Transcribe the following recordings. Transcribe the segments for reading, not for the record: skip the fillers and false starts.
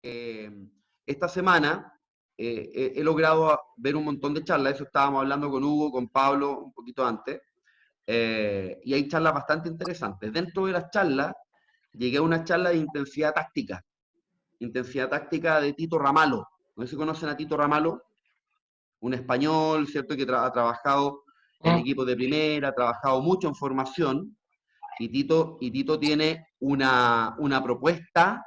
eh, esta semana he logrado ver un montón de charlas, eso estábamos hablando con Hugo, con Pablo un poquito antes, y hay charlas bastante interesantes. Dentro de las charlas, llegué a una charla de intensidad táctica de Tito Ramalho. No sé si conocen a Tito Ramalho, un español, ¿cierto? Que ha trabajado en equipos de primera, ha trabajado mucho en formación, y Tito tiene una propuesta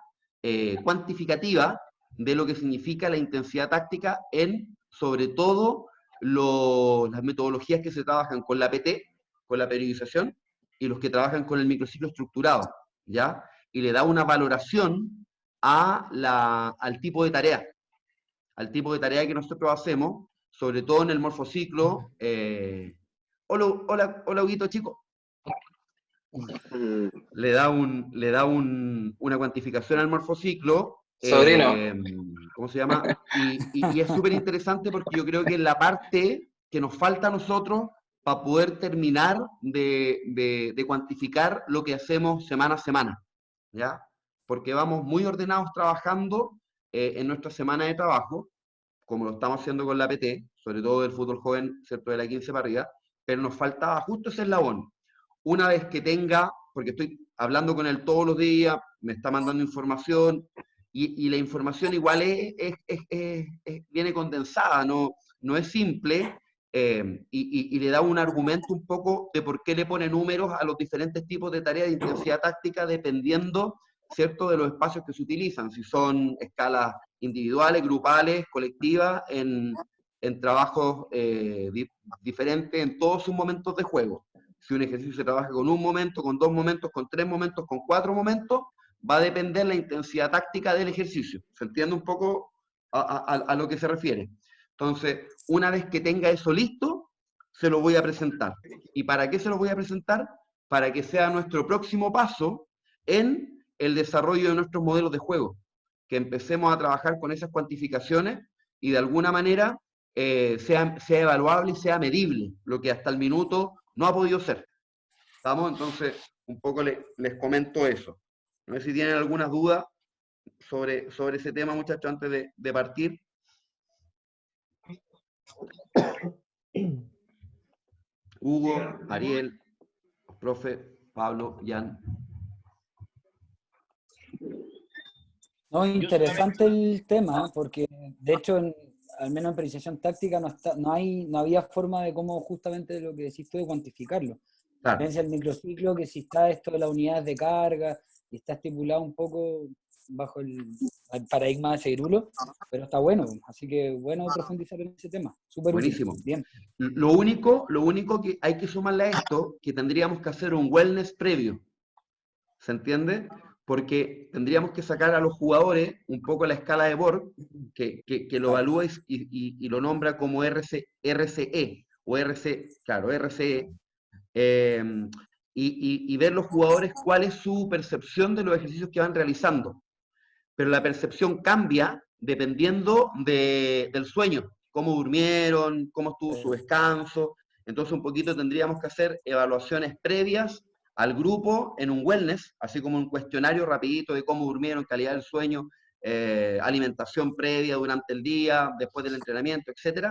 cuantificativa de lo que significa la intensidad táctica en, sobre todo, las metodologías que se trabajan con la PT, con la periodización, y los que trabajan con el microciclo estructurado, ¿ya? Y le da una valoración al tipo de tarea, que nosotros hacemos, sobre todo en el morfociclo. Hola, Huguito, chico. Una cuantificación al morfociclo, Sobrino. ¿cómo se llama? Y es súper interesante porque yo creo que es la parte que nos falta a nosotros para poder terminar de cuantificar lo que hacemos semana a semana, ¿ya? Porque vamos muy ordenados trabajando en nuestra semana de trabajo, como lo estamos haciendo con la PT, sobre todo del fútbol joven, ¿cierto? De la 15 para arriba, pero nos faltaba justo ese eslabón. Una vez que tenga, porque estoy hablando con él todos los días, me está mandando información, y la información igual viene condensada, no es simple, y le da un argumento un poco de por qué le pone números a los diferentes tipos de tareas de intensidad táctica dependiendo, ¿cierto?, de los espacios que se utilizan, si son escalas individuales, grupales, colectivas, en trabajos diferentes en todos sus momentos de juego. Si un ejercicio se trabaja con un momento, con 2 momentos, con 3 momentos, con 4 momentos, va a depender la intensidad táctica del ejercicio. ¿Se entiende un poco a lo que se refiere? Entonces, una vez que tenga eso listo, se lo voy a presentar. ¿Y para qué se lo voy a presentar? Para que sea nuestro próximo paso en el desarrollo de nuestros modelos de juego. Que empecemos a trabajar con esas cuantificaciones y de alguna manera sea evaluable y sea medible, lo que hasta el minuto no ha podido ser. ¿Estamos? Entonces, un poco les comento eso. No sé si tienen algunas dudas sobre ese tema, muchachos, antes de partir. Hugo, Ariel, profe, Pablo, Jan. No, interesante el tema, porque de hecho, al menos en periodización táctica, no había forma de cómo justamente lo que decís tú de cuantificarlo. A Claro. diferencia del microciclo, que si está esto de las unidades de carga, y está estipulado un poco bajo el paradigma de Seirulo, pero está bueno, así que bueno profundizar en ese tema. Súper útil. Buenísimo. Bien. Lo único que hay que sumarle a esto, que tendríamos que hacer un wellness previo. ¿Se entiende? Porque tendríamos que sacar a los jugadores un poco la escala de Borg, que lo evalúa y lo nombra como RCE, o RCE, y ver los jugadores cuál es su percepción de los ejercicios que van realizando. Pero la percepción cambia dependiendo del sueño, cómo durmieron, cómo estuvo su descanso. Entonces un poquito tendríamos que hacer evaluaciones previas al grupo en un wellness, así como un cuestionario rapidito de cómo durmieron, calidad del sueño, alimentación previa durante el día, después del entrenamiento, etc.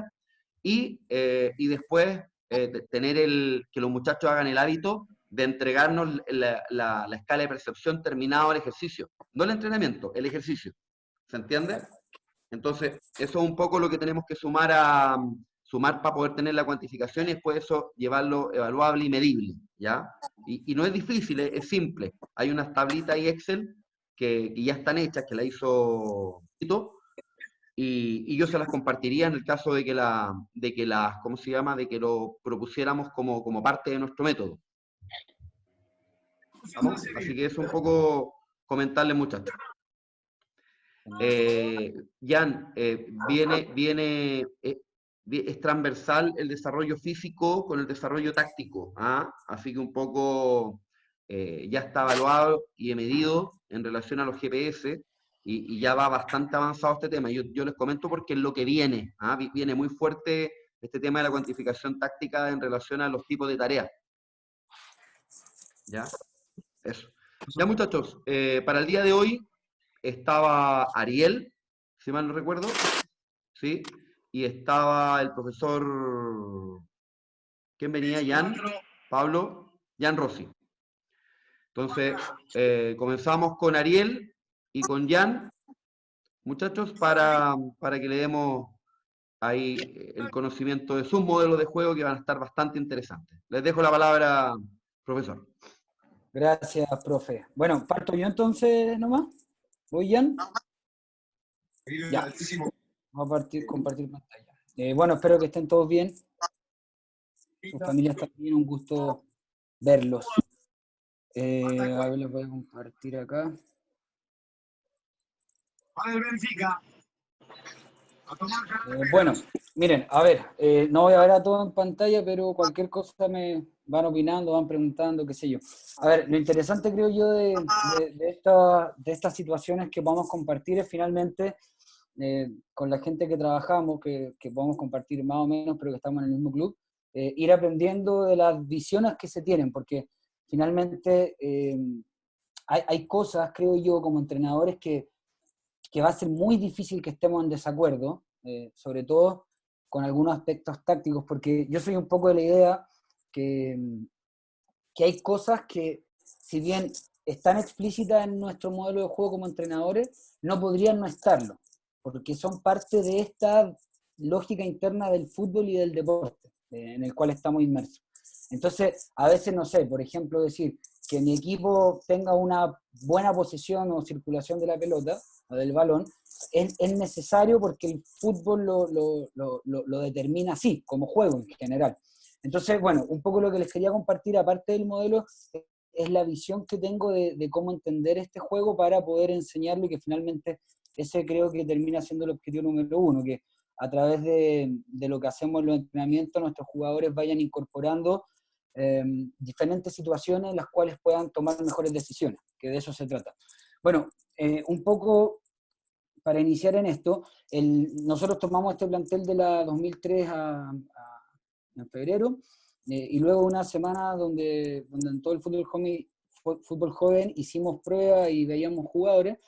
Y después tener que los muchachos hagan el hábito de entregarnos la escala de percepción terminado el ejercicio. No el entrenamiento, el ejercicio. ¿Se entiende? Entonces, eso es un poco lo que tenemos que sumar para poder tener la cuantificación y después eso llevarlo evaluable y medible, ¿ya? Y no es difícil, es simple. Hay unas tablitas y Excel que ya están hechas, que la hizo Tito, y yo se las compartiría en el caso de que ¿cómo se llama? De que lo propusiéramos como parte de nuestro método. ¿Vamos? Así que eso un poco comentarles, muchachos. Jan, es transversal el desarrollo físico con el desarrollo táctico, ¿ah? Así que un poco ya está evaluado y medido en relación a los GPS y ya va bastante avanzado este tema. Yo les comento porque es lo que viene, ¿ah? Viene muy fuerte este tema de la cuantificación táctica en relación a los tipos de tareas. ¿Ya? Eso. Ya, muchachos, para el día de hoy estaba Ariel, si mal no recuerdo, ¿sí? Y estaba el profesor, ¿quién venía? Jan, Pablo, Jan Rossi. Entonces, comenzamos con Ariel y con Jan, muchachos, para que le demos ahí el conocimiento de sus modelos de juego que van a estar bastante interesantes. Les dejo la palabra, profesor. Gracias, profe. Bueno, parto yo entonces nomás. ¿Voy, Jan? Ya. Vamos a compartir pantalla. Bueno, espero que estén todos bien. Sus familias también, un gusto verlos. A ver, les voy a compartir acá. Bueno, miren, a ver, no voy a ver a todo en pantalla, pero cualquier cosa me van opinando, van preguntando, qué sé yo. A ver, lo interesante creo yo de estas situaciones que vamos a compartir es finalmente con la gente que trabajamos, que podemos compartir más o menos, pero que estamos en el mismo club, ir aprendiendo de las visiones que se tienen, porque finalmente hay cosas, creo yo, como entrenadores que va a ser muy difícil que estemos en desacuerdo, sobre todo con algunos aspectos tácticos, porque yo soy un poco de la idea que hay cosas que, si bien están explícitas en nuestro modelo de juego como entrenadores, no podrían no estarlo, porque son parte de esta lógica interna del fútbol y del deporte en el cual estamos inmersos. Entonces, a veces, no sé, por ejemplo, decir que mi equipo tenga una buena posesión o circulación de la pelota o del balón, es necesario porque el fútbol lo determina así, como juego en general. Entonces, bueno, un poco lo que les quería compartir, aparte del modelo, es la visión que tengo de cómo entender este juego para poder enseñarlo y que finalmente ese creo que termina siendo el objetivo número uno, que a través de lo que hacemos en los entrenamientos nuestros jugadores vayan incorporando diferentes situaciones en las cuales puedan tomar mejores decisiones, que de eso se trata. Bueno, un poco para iniciar en esto, nosotros tomamos este plantel de la 2003 en febrero, y luego una semana donde en todo el fútbol joven hicimos pruebas y veíamos jugadores.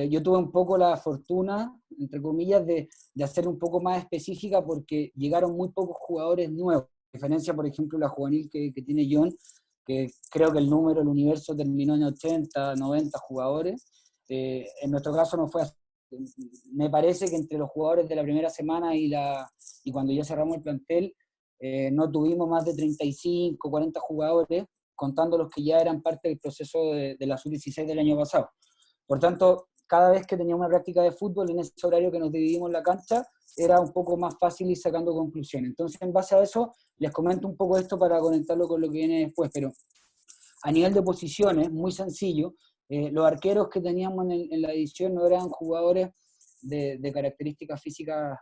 Yo tuve un poco la fortuna, entre comillas, de hacer un poco más específica porque llegaron muy pocos jugadores nuevos. A diferencia, por ejemplo, la juvenil que tiene John, que creo que el universo terminó en 80, 90 jugadores. En nuestro caso no fue así. Me parece que entre los jugadores de la primera semana y cuando ya cerramos el plantel, no tuvimos más de 35, 40 jugadores, contando los que ya eran parte del proceso de la sub-16 del año pasado. Por tanto, cada vez que teníamos una práctica de fútbol, en ese horario que nos dividimos la cancha, era un poco más fácil ir sacando conclusiones. Entonces, en base a eso, les comento un poco esto para conectarlo con lo que viene después, pero a nivel de posiciones, muy sencillo, los arqueros que teníamos en la edición no eran jugadores de características físicas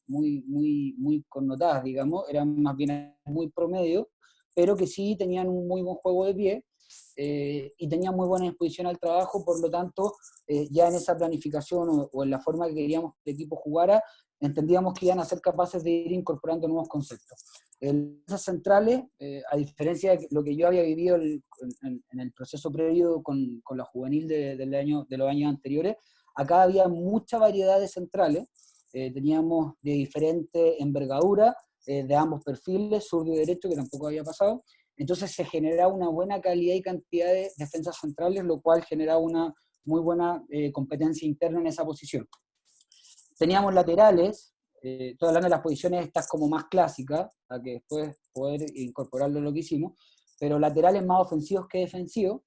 muy connotadas, digamos, eran más bien muy promedio, pero que sí tenían un muy buen juego de pie y tenían muy buena disposición al trabajo, por lo tanto, ya en esa planificación o en la forma que queríamos que el equipo jugara, entendíamos que iban a ser capaces de ir incorporando nuevos conceptos. Esas centrales, a diferencia de lo que yo había vivido en el proceso previo con la juvenil de los años anteriores, acá había mucha variedad de centrales, teníamos de diferente envergadura, de ambos perfiles, zurdo y derecho, que tampoco había pasado. Entonces se generaba una buena calidad y cantidad de defensas centrales, lo cual generaba una muy buena competencia interna en esa posición. Teníamos laterales, estoy hablando de las posiciones estas como más clásicas, a que después poder incorporarlo en lo que hicimos, pero laterales más ofensivos que defensivos,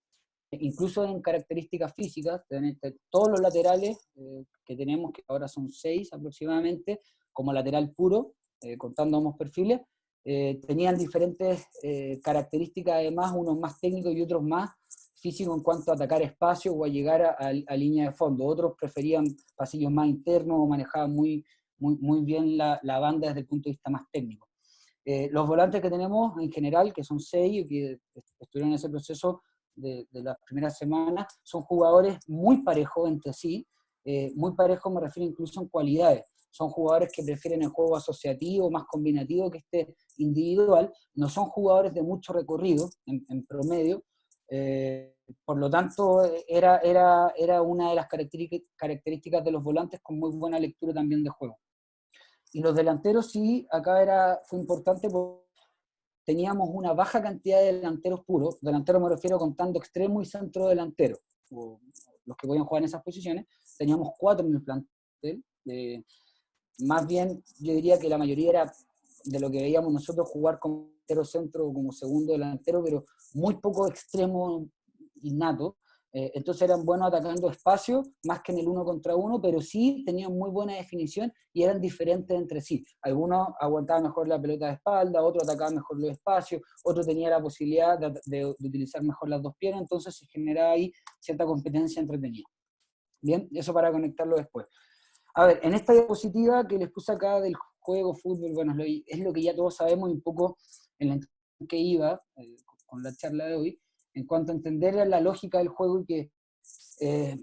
incluso en características físicas, todos los laterales que tenemos, que ahora son 6 aproximadamente, como lateral puro, contando ambos perfiles, tenían diferentes características, además, unos más técnicos y otros más físicos en cuanto a atacar espacio o a llegar a línea de fondo. Otros preferían pasillos más internos o manejaban muy bien la banda desde el punto de vista más técnico. Los volantes que tenemos en general, que son 6 y que estuvieron en ese proceso de las primeras semanas, son jugadores muy parejos entre sí, muy parejos me refiero incluso en cualidades. Son jugadores que prefieren el juego asociativo, más combinativo que este individual. No son jugadores de mucho recorrido en promedio, Por lo tanto, era una de las características de los volantes con muy buena lectura también de juego. Y los delanteros sí, acá fue importante porque teníamos una baja cantidad de delanteros puros. Delanteros me refiero contando extremo y centro delantero, o los que podían jugar en esas posiciones. Teníamos 4 en el plantel. Más bien, yo diría que la mayoría era de lo que veíamos nosotros jugar como delantero centro o como segundo delantero, pero muy poco extremo innato. Entonces eran buenos atacando espacio, más que en el 1 contra 1, pero sí tenían muy buena definición y eran diferentes entre sí. Algunos aguantaban mejor la pelota de espalda, otros atacaban mejor los espacios, otro tenía la posibilidad de utilizar mejor las dos piernas, entonces se generaba ahí cierta competencia entretenida. Bien, eso para conectarlo después. A ver, en esta diapositiva que les puse acá del juego, fútbol, bueno, es lo que ya todos sabemos y un poco en la que iba con la charla de hoy, en cuanto a entender la lógica del juego y que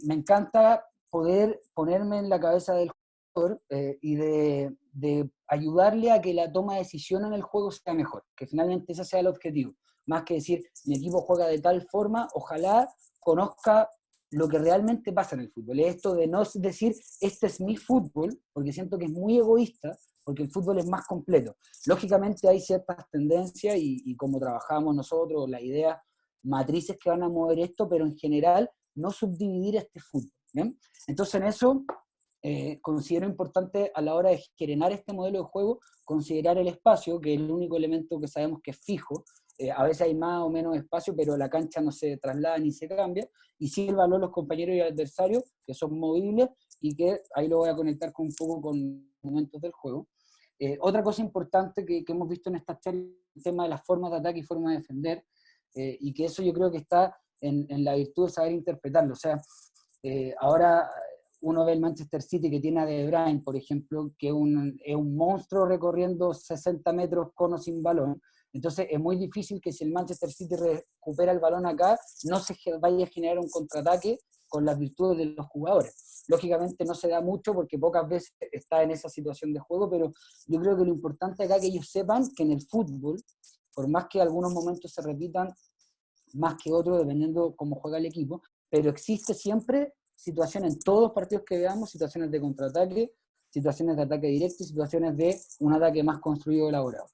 me encanta poder ponerme en la cabeza del jugador y de ayudarle a que la toma de decisión en el juego sea mejor, que finalmente ese sea el objetivo, más que decir, mi equipo juega de tal forma, ojalá conozca lo que realmente pasa en el fútbol. Es esto de no decir, este es mi fútbol, porque siento que es muy egoísta, porque el fútbol es más completo. Lógicamente hay ciertas tendencias y como trabajamos nosotros, las ideas matrices que van a mover esto, pero en general no subdividir este fútbol. ¿Bien? Entonces en eso considero importante a la hora de generar este modelo de juego, considerar el espacio, que es el único elemento que sabemos que es fijo. A veces hay más o menos espacio, pero la cancha no se traslada ni se cambia, y sí el valor los compañeros y adversarios, que son movibles, y que ahí lo voy a conectar un poco con momentos del juego. Otra cosa importante que hemos visto en estas charlas, el tema de las formas de ataque y formas de defender, y que eso yo creo que está en la virtud de saber interpretarlo. O sea, ahora uno ve el Manchester City que tiene a De Bruyne, por ejemplo, que es un monstruo recorriendo 60 metros con o sin balón. Entonces es muy difícil que si el Manchester City recupera el balón acá, no se vaya a generar un contraataque con las virtudes de los jugadores. Lógicamente no se da mucho porque pocas veces está en esa situación de juego, pero yo creo que lo importante acá es que ellos sepan que en el fútbol, por más que algunos momentos se repitan más que otros, dependiendo cómo juega el equipo, pero existe siempre situaciones en todos los partidos que veamos, situaciones de contraataque, situaciones de ataque directo y situaciones de un ataque más construido y elaborado.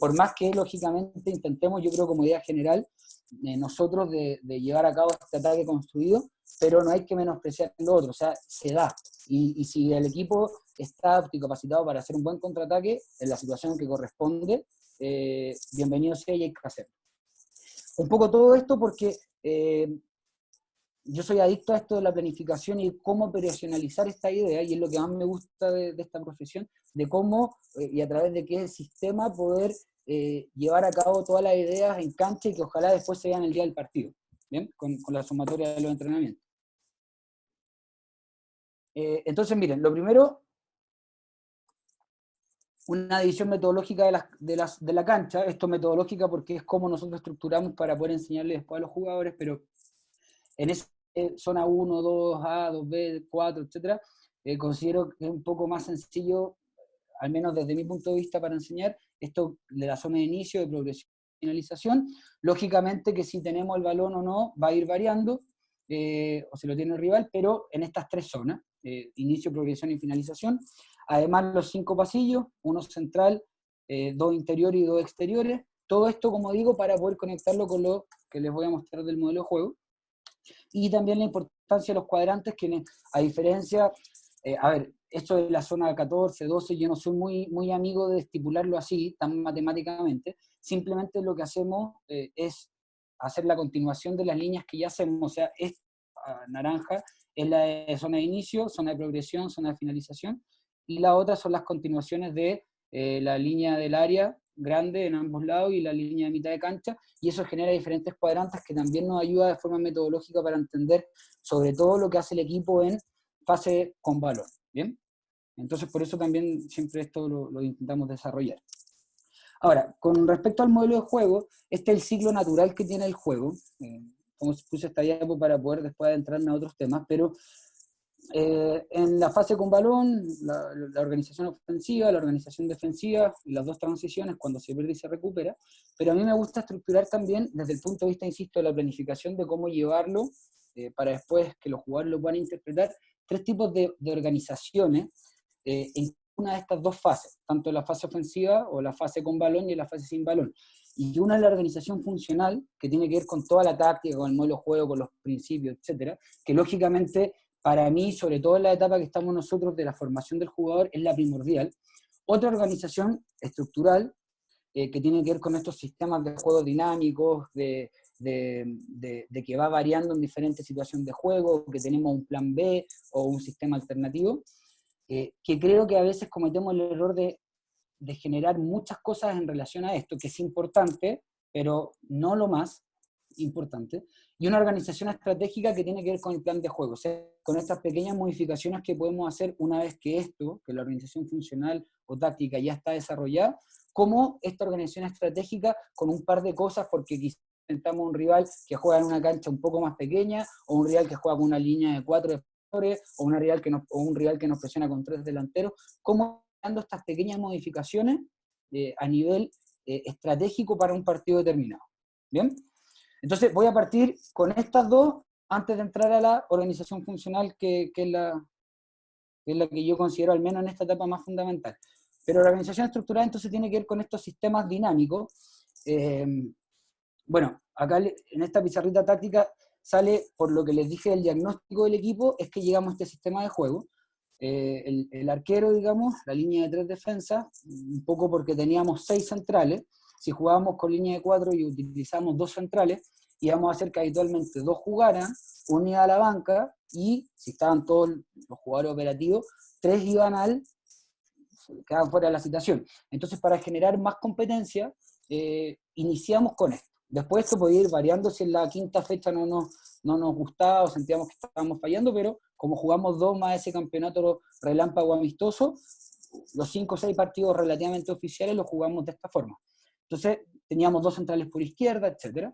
Por más que, lógicamente, intentemos, yo creo como idea general, nosotros de llevar a cabo este ataque construido, pero no hay que menospreciar lo otro, o sea, se da. Y si el equipo está apto y capacitado para hacer un buen contraataque, en la situación que corresponde, bienvenido sea y hay que hacerlo. Un poco todo esto porque yo soy adicto a esto de la planificación y cómo operacionalizar esta idea, y es lo que más me gusta de esta profesión, de cómo y a través de qué sistema poder llevar a cabo todas las ideas en cancha y que ojalá después se vean el día del partido, ¿bien? Con la sumatoria de los entrenamientos. Entonces, miren, lo primero, una división metodológica de la cancha. Esto metodológica porque es como nosotros estructuramos para poder enseñarle después a los jugadores, pero en esa zona 1, 2, A, 2B, 4, etc., considero que es un poco más sencillo, al menos desde mi punto de vista, para enseñar esto de la zona de inicio, de progresión y finalización. Lógicamente que si tenemos el balón o no, va a ir variando, o se lo tiene el rival, pero en estas 3 zonas, inicio, progresión y finalización. Además, los 5 pasillos, uno central, 2 interiores y 2 exteriores. Todo esto, como digo, para poder conectarlo con lo que les voy a mostrar del modelo de juego. Y también la importancia de los cuadrantes, que a diferencia, a ver, esto de la zona 14, 12, yo no soy muy amigo de estipularlo así, tan matemáticamente. Simplemente lo que hacemos es hacer la continuación de las líneas que ya hacemos. O sea, esta naranja es la de zona de inicio, zona de progresión, zona de finalización, y la otra son las continuaciones de la línea del área grande en ambos lados y la línea de mitad de cancha, y eso genera diferentes cuadrantes que también nos ayuda de forma metodológica para entender sobre todo lo que hace el equipo en fase con balón, ¿bien? Entonces por eso también siempre esto lo intentamos desarrollar. Ahora, con respecto al modelo de juego, este es el ciclo natural que tiene el juego, como puse esta diapo para poder después adentrarme a otros temas, pero En la fase con balón, la organización ofensiva, la organización defensiva, y las dos transiciones, cuando se pierde y se recupera, pero a mí me gusta estructurar también desde el punto de vista, insisto, de la planificación de cómo llevarlo, para después que los jugadores lo puedan interpretar, tres tipos de organizaciones en una de estas dos fases, tanto la fase ofensiva o la fase con balón y la fase sin balón. Y una es la organización funcional, que tiene que ver con toda la táctica, con el modelo de juego, con los principios, etcétera, que lógicamente para mí, sobre todo en la etapa que estamos nosotros de la formación del jugador, es la primordial. Otra organización estructural que tiene que ver con estos sistemas de juego dinámicos, de que va variando en diferentes situaciones de juego, que tenemos un plan B o un sistema alternativo, que creo que a veces cometemos el error de generar muchas cosas en relación a esto, que es importante, pero no lo más importante, y una organización estratégica que tiene que ver con el plan de juego, o sea, con estas pequeñas modificaciones que podemos hacer una vez que esto, que la organización funcional o táctica ya está desarrollada, como esta organización estratégica con un par de cosas, porque quizás enfrentamos un rival que juega en una cancha un poco más pequeña, o un rival que juega con una línea de 4 defensores, o un rival que nos presiona con 3 delanteros, cómo dando estas pequeñas modificaciones a nivel estratégico para un partido determinado. ¿Bien? Entonces voy a partir con estas dos antes de entrar a la organización funcional, que es la que yo considero, al menos en esta etapa, más fundamental. Pero la organización estructurada entonces tiene que ver con estos sistemas dinámicos. Bueno, acá en esta pizarrita táctica sale, por lo que les dije del diagnóstico del equipo, es que llegamos a este sistema de juego. El arquero, digamos, la línea de 3 defensas, un poco porque teníamos 6 centrales. Si jugábamos con línea de 4 y utilizamos 2 centrales, íbamos a hacer que habitualmente 2 jugaran, unida a la banca, y si estaban todos los jugadores operativos, 3 quedaban fuera de la situación. Entonces, para generar más competencia, iniciamos con esto. Después esto podía ir variando si en la quinta fecha no nos gustaba o sentíamos que estábamos fallando, pero como jugamos 2 más ese campeonato relámpago amistoso, los 5 o 6 partidos relativamente oficiales los jugamos de esta forma. Entonces teníamos 2 centrales por izquierda, etc.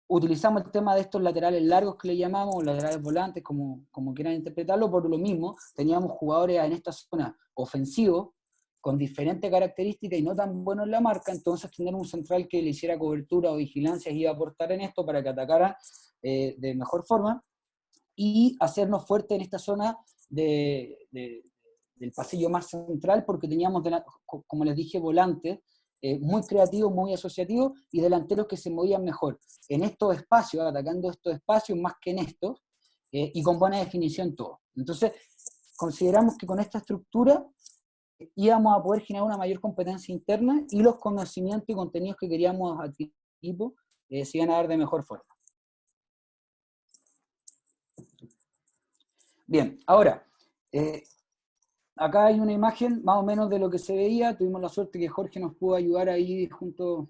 Utilizamos el tema de estos laterales largos que le llamamos, laterales volantes, como quieran interpretarlo, por lo mismo teníamos jugadores en esta zona ofensivos, con diferentes características y no tan buenos en la marca, entonces tener un central que le hiciera cobertura o vigilancia iba a aportar en esto para que atacara de mejor forma, y hacernos fuertes en esta zona del pasillo más central, porque teníamos, como les dije, volantes muy creativos, muy asociativos, y delanteros que se movían mejor en estos espacios, atacando estos espacios más que en estos, y con buena definición todo. Entonces, consideramos que con esta estructura íbamos a poder generar una mayor competencia interna, y los conocimientos y contenidos que queríamos adquirir equipo se iban a dar de mejor forma. Bien, ahora, acá hay una imagen más o menos de lo que se veía. Tuvimos la suerte que Jorge nos pudo ayudar ahí junto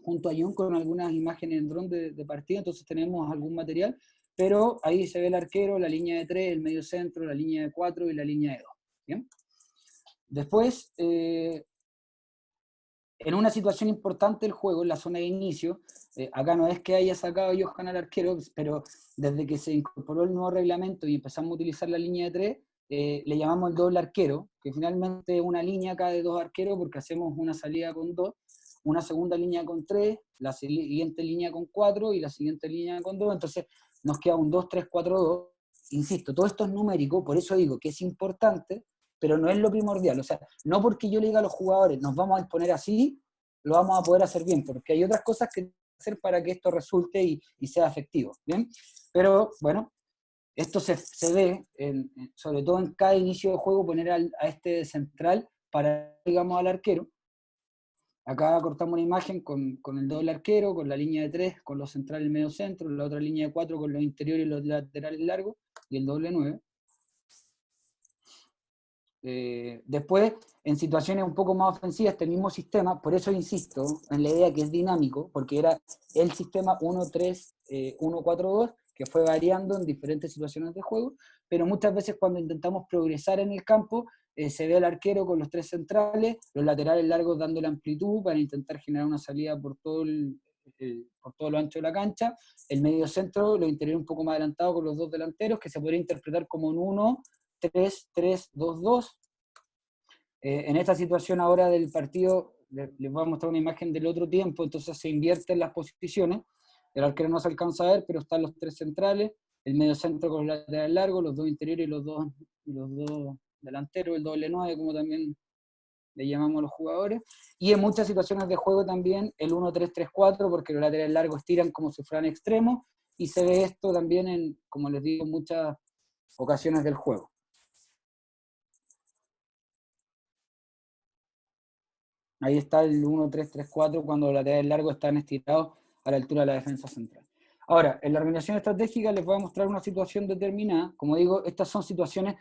a John con algunas imágenes en dron de partida, entonces tenemos algún material, pero ahí se ve el arquero, la línea de 3, el medio centro, la línea de 4 y la línea de 2. ¿Bien? Después, en una situación importante del juego, en la zona de inicio, acá no es que haya sacado Johan al arquero, pero desde que se incorporó el nuevo reglamento y empezamos a utilizar la línea de 3, le llamamos el doble arquero, que finalmente es una línea acá de 2 arqueros, porque hacemos una salida con 2, una segunda línea con 3, la siguiente línea con 4 y la siguiente línea con 2, entonces nos queda un 2-3-4-2. Insisto, todo esto es numérico, por eso digo que es importante, pero no es lo primordial. O sea, no porque yo le diga a los jugadores, nos vamos a exponer así, lo vamos a poder hacer bien, porque hay otras cosas que hacer para que esto resulte y sea efectivo. ¿Bien? Pero, bueno, esto se ve, sobre todo en cada inicio de juego, poner a este central para, digamos, al arquero. Acá cortamos una imagen con el doble arquero, con la línea de 3, con los centrales medio centro, la otra línea de 4 con los interiores y los laterales largos, y el doble 9. Después, en situaciones un poco más ofensivas, este mismo sistema, por eso insisto en la idea que es dinámico, porque era el sistema 1-3-1-4-2, que fue variando en diferentes situaciones de juego, pero muchas veces cuando intentamos progresar en el campo, se ve al arquero con los 3 centrales, los laterales largos dando la amplitud para intentar generar una salida por todo el por todo lo ancho de la cancha, el medio centro, los interiores un poco más adelantados con los dos delanteros, que se podría interpretar como un 1-3-3-2-2. En esta situación ahora del partido, les voy a mostrar una imagen del otro tiempo, entonces se invierten las posiciones, el arquero no se alcanza a ver, pero están los tres centrales, el medio centro con el lateral largo, los dos interiores y los dos delanteros, el doble 9, como también le llamamos a los jugadores, y en muchas situaciones de juego también el 1-3-3-4, porque los laterales largos tiran como si fueran extremos, y se ve esto también en, como les digo, en muchas ocasiones del juego. Ahí está el 1-3-3-4 cuando los laterales largos están estirados a la altura de la defensa central. Ahora, en la organización estratégica les voy a mostrar una situación determinada. Como digo, estas son situaciones,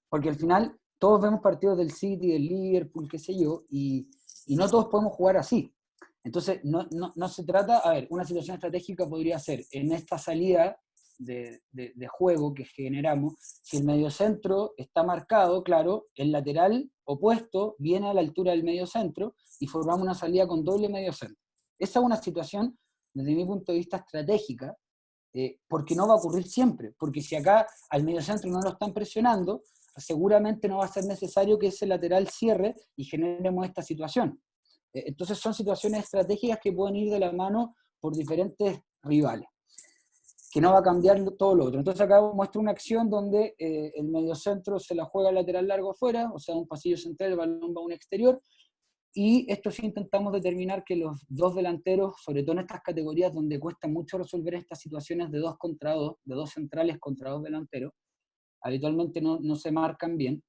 porque al final todos vemos partidos del City, del Liverpool, qué sé yo, y no todos podemos jugar así. Entonces, no se trata, a ver, una situación estratégica podría ser en esta salida de juego que generamos, si el mediocentro está marcado, claro, el lateral opuesto viene a la altura del mediocentro y formamos una salida con doble mediocentro. Esa es una situación, desde mi punto de vista, estratégica, porque no va a ocurrir siempre, porque si acá al mediocentro no lo están presionando, seguramente no va a ser necesario que ese lateral cierre y generemos esta situación. Entonces son situaciones estratégicas que pueden ir de la mano por diferentes rivales, que no va a cambiar todo lo otro. Entonces acá muestro una acción donde el mediocentro se la juega al lateral largo afuera, o sea, un pasillo central, el balón va a un exterior, y esto sí intentamos determinar que los dos delanteros, sobre todo en estas categorías donde cuesta mucho resolver estas situaciones de 2 contra 2, de 2 centrales contra 2 delanteros, habitualmente no se marcan bien,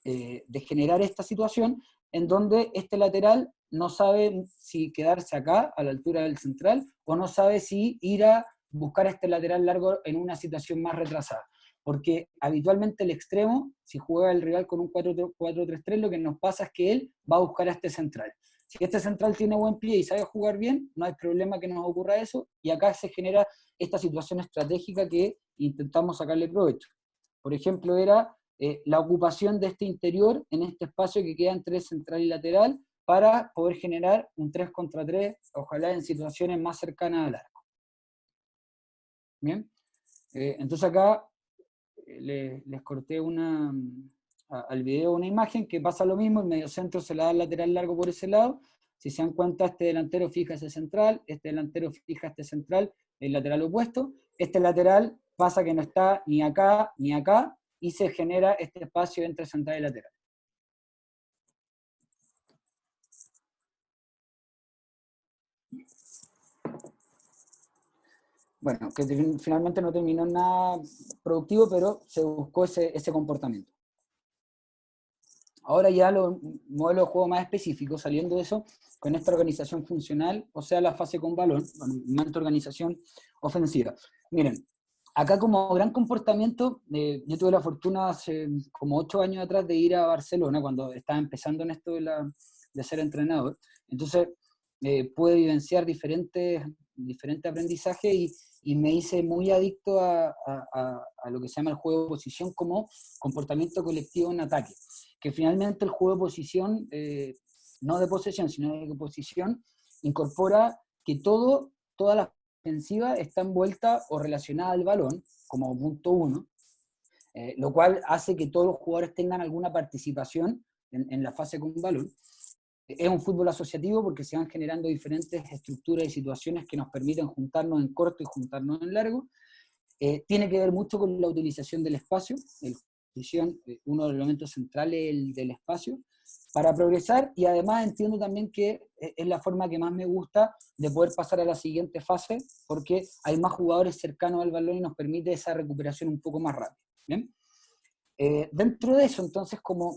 de generar esta situación en donde este lateral no sabe si quedarse acá, a la altura del central, o no sabe si ir a buscar este lateral largo en una situación más retrasada. Porque habitualmente el extremo, si juega el rival con un 4-3-3, lo que nos pasa es que él va a buscar a este central. Si este central tiene buen pie y sabe jugar bien, no hay problema que nos ocurra eso, y acá se genera esta situación estratégica que intentamos sacarle provecho. Por ejemplo, era la ocupación de este interior en este espacio que queda entre central y lateral para poder generar un 3 contra 3, ojalá en situaciones más cercanas al arco. Bien, entonces acá les corté al video una imagen que pasa lo mismo, el mediocentro se la da al lateral largo por ese lado, si se dan cuenta este delantero fija ese central, este delantero fija este central, el lateral opuesto, este lateral pasa que no está ni acá ni acá, y se genera este espacio entre central y lateral. Bueno, que finalmente no terminó en nada productivo, pero se buscó ese comportamiento. Ahora ya los modelos de juego más específicos, saliendo de eso, con esta organización funcional, o sea, la fase con balón, con esta organización ofensiva. Miren, acá como gran comportamiento, yo tuve la fortuna hace como 8 años atrás de ir a Barcelona, cuando estaba empezando en esto de ser entrenador. Entonces, pude vivenciar diferentes aprendizajes y me hice muy adicto a lo que se llama el juego de posición como comportamiento colectivo en ataque. Que finalmente el juego de posición, no de posesión, sino de posición, incorpora que toda la ofensiva está envuelta o relacionada al balón, como punto 1, lo cual hace que todos los jugadores tengan alguna participación en la fase con balón. Es un fútbol asociativo porque se van generando diferentes estructuras y situaciones que nos permiten juntarnos en corto y juntarnos en largo. Tiene que ver mucho con la utilización del espacio, uno de los elementos centrales del espacio, para progresar, y además entiendo también que es la forma que más me gusta de poder pasar a la siguiente fase, porque hay más jugadores cercanos al balón y nos permite esa recuperación un poco más rápida. ¿Bien? Dentro de eso, entonces, como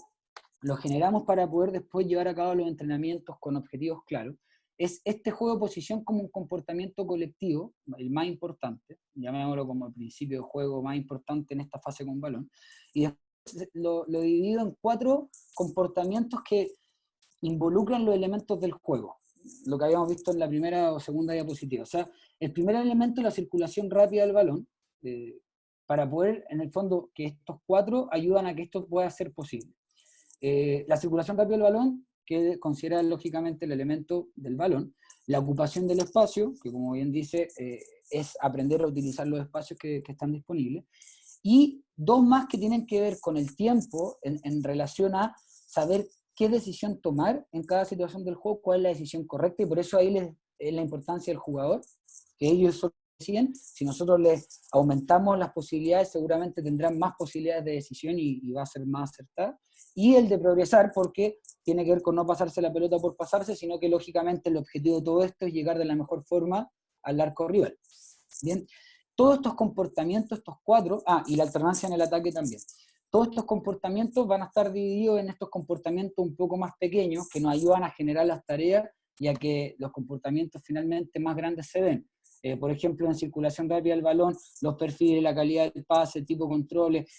lo generamos para poder después llevar a cabo los entrenamientos con objetivos claros, es este juego de posición como un comportamiento colectivo, el más importante, llamémoslo como el principio de juego más importante en esta fase con balón, y después lo divido en 4 comportamientos que involucran los elementos del juego, lo que habíamos visto en la primera o segunda diapositiva. O sea, el primer elemento es la circulación rápida del balón, para poder, en el fondo, que estos 4 ayudan a que esto pueda ser posible. La circulación rápida del balón, que considera lógicamente el elemento del balón, la ocupación del espacio, que como bien dice, es aprender a utilizar los espacios que están disponibles, y dos más que tienen que ver con el tiempo en relación a saber qué decisión tomar en cada situación del juego, cuál es la decisión correcta, y por eso ahí es la importancia del jugador, que ellos solo deciden. Si nosotros les aumentamos las posibilidades, seguramente tendrán más posibilidades de decisión y va a ser más acertada. Y el de progresar, porque tiene que ver con no pasarse la pelota por pasarse, sino que lógicamente el objetivo de todo esto es llegar de la mejor forma al arco rival. Bien, todos estos comportamientos, estos cuatro, y la alternancia en el ataque también, todos estos comportamientos van a estar divididos en estos comportamientos un poco más pequeños que nos ayudan a generar las tareas y a que los comportamientos finalmente más grandes se den. Por ejemplo, en circulación rápida del balón, los perfiles, la calidad del pase, el tipo de controles,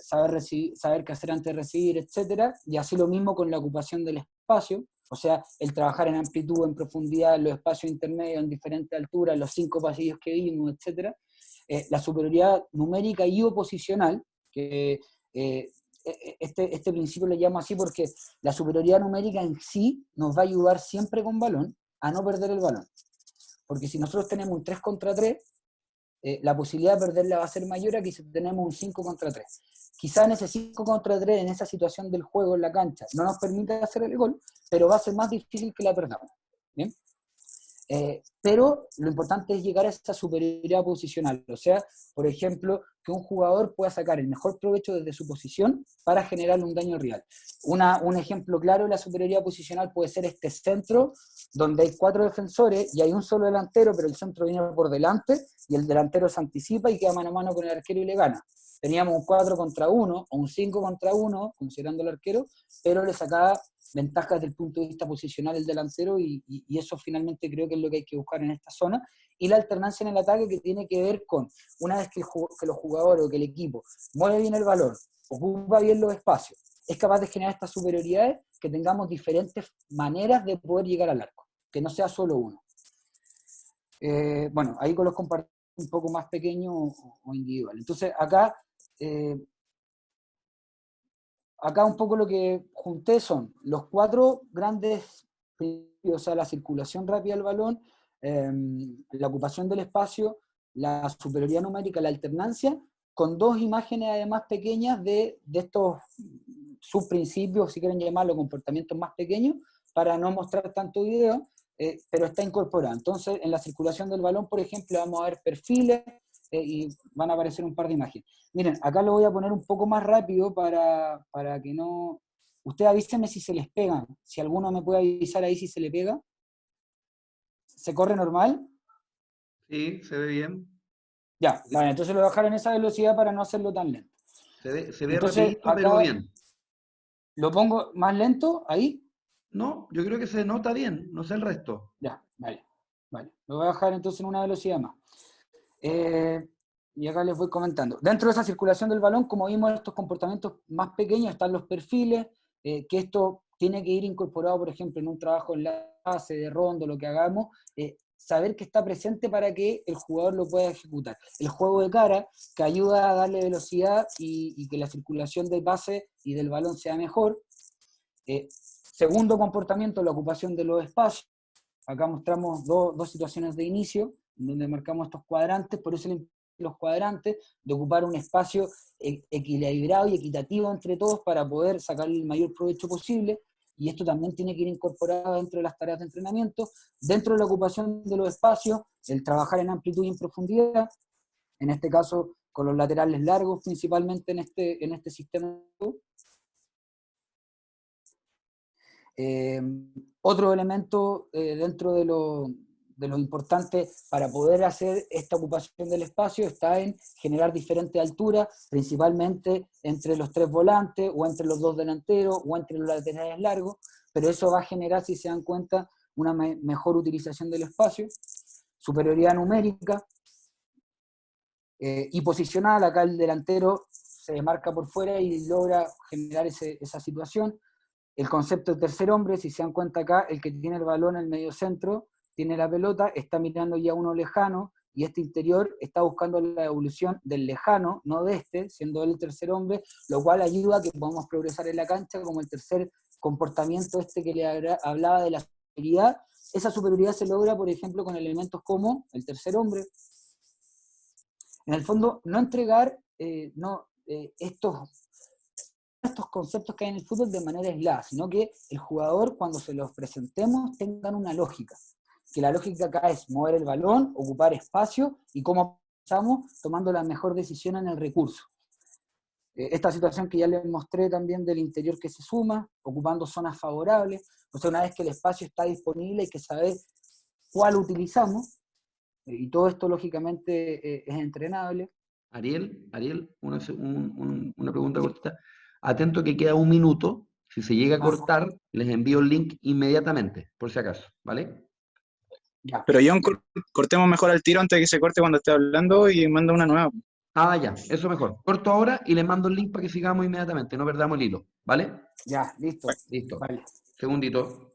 saber qué hacer antes de recibir, etc. Y así lo mismo con la ocupación del espacio, o sea, el trabajar en amplitud, en profundidad, en los espacios intermedios, en diferentes alturas, los 5 pasillos que vimos, etc. La superioridad numérica y o posicional, que este principio lo llamo así porque la superioridad numérica en sí nos va a ayudar siempre con balón a no perder el balón. Porque si nosotros tenemos un 3 contra 3, la posibilidad de perderla va a ser mayor a que si tenemos un 5 contra 3. Quizá en ese 5 contra 3, en esa situación del juego en la cancha, no nos permite hacer el gol, pero va a ser más difícil que la perdamos. ¿Bien? Pero lo importante es llegar a esta superioridad posicional, o sea, por ejemplo, que un jugador pueda sacar el mejor provecho desde su posición para generarle un daño real. Un ejemplo claro de la superioridad posicional puede ser este centro, donde hay 4 defensores y hay un solo delantero, pero el centro viene por delante y el delantero se anticipa y queda mano a mano con el arquero y le gana. Teníamos un 4 contra 1 o un 5 contra 1, considerando el arquero, pero le sacaba ventajas desde el punto de vista posicional el delantero y eso finalmente creo que es lo que hay que buscar en esta zona. Y la alternancia en el ataque, que tiene que ver con, una vez que los jugadores o que el equipo mueve bien el balón, ocupa bien los espacios, es capaz de generar estas superioridades, que tengamos diferentes maneras de poder llegar al arco, que no sea solo uno. Bueno, ahí con los compartidos un poco más pequeños o individual. Entonces acá un poco lo que junté son los 4 grandes principios, o sea, la circulación rápida del balón, la ocupación del espacio, la superioridad numérica, la alternancia, con 2 imágenes además pequeñas de estos subprincipios, si quieren llamarlo, comportamientos más pequeños, para no mostrar tanto video, pero está incorporado. Entonces, en la circulación del balón, por ejemplo, vamos a ver perfiles, y van a aparecer un par de imágenes. Miren, acá lo voy a poner un poco más rápido para que no... Ustedes avísenme si se les pegan. Si alguno me puede avisar ahí si se le pega. ¿Se corre normal? Sí, se ve bien. Ya, vale, entonces lo voy a bajar en esa velocidad para no hacerlo tan lento. Se ve Entonces, rapidito, pero acá bien. lo pongo más lento, ahí. No, yo creo que se nota bien, no sé el resto. Ya, vale. Lo voy a bajar entonces en una velocidad más. Y acá les voy comentando. Dentro de esa circulación del balón, como vimos, estos comportamientos más pequeños están los perfiles, que esto tiene que ir incorporado, por ejemplo, en un trabajo en la base, de rondo, lo que hagamos, saber que está presente para que el jugador lo pueda ejecutar. El juego de cara, que ayuda a darle velocidad y que la circulación del pase y del balón sea mejor. Segundo comportamiento, la ocupación de los espacios. Acá mostramos dos situaciones de inicio, donde marcamos estos cuadrantes, por eso los cuadrantes, de ocupar un espacio equilibrado y equitativo entre todos para poder sacar el mayor provecho posible, y esto también tiene que ir incorporado dentro de las tareas de entrenamiento. Dentro de la ocupación de los espacios, el trabajar en amplitud y en profundidad, en este caso con los laterales largos principalmente en este sistema. Otro elemento dentro de lo importante para poder hacer esta ocupación del espacio está en generar diferentes alturas, principalmente entre los 3 volantes, o entre los 2 delanteros, o entre los laterales largos, pero eso va a generar, si se dan cuenta, una mejor utilización del espacio, superioridad numérica, y posicional. Acá el delantero se desmarca por fuera y logra generar esa situación. El concepto de tercer hombre, si se dan cuenta acá, el que tiene el balón en el medio centro, tiene la pelota, está mirando ya uno lejano, y este interior está buscando la evolución del lejano, no de este, siendo él el tercer hombre, lo cual ayuda a que podamos progresar en la cancha, como el tercer comportamiento que le hablaba de la seguridad, esa superioridad se logra, por ejemplo, con elementos como el tercer hombre. En el fondo, no entregar estos conceptos que hay en el fútbol de manera aislada, sino que el jugador, cuando se los presentemos, tengan una lógica. Que la lógica acá es mover el balón, ocupar espacio y cómo estamos tomando la mejor decisión en el recurso. Esta situación que ya les mostré también del interior que se suma, ocupando zonas favorables. O sea, una vez que el espacio está disponible hay que saber cuál utilizamos, y todo esto lógicamente es entrenable. Ariel, una pregunta cortita. Atento que queda un minuto. Si se llega a cortar, les envío el link inmediatamente, por si acaso, ¿vale? Ya. Pero John, cortemos mejor al tiro antes de que se corte cuando esté hablando y manda una nueva. Ah, ya, eso mejor. Corto ahora y les mando el link para que sigamos inmediatamente, no perdamos el hilo, ¿vale? Ya, listo. Listo. Vale. Segundito.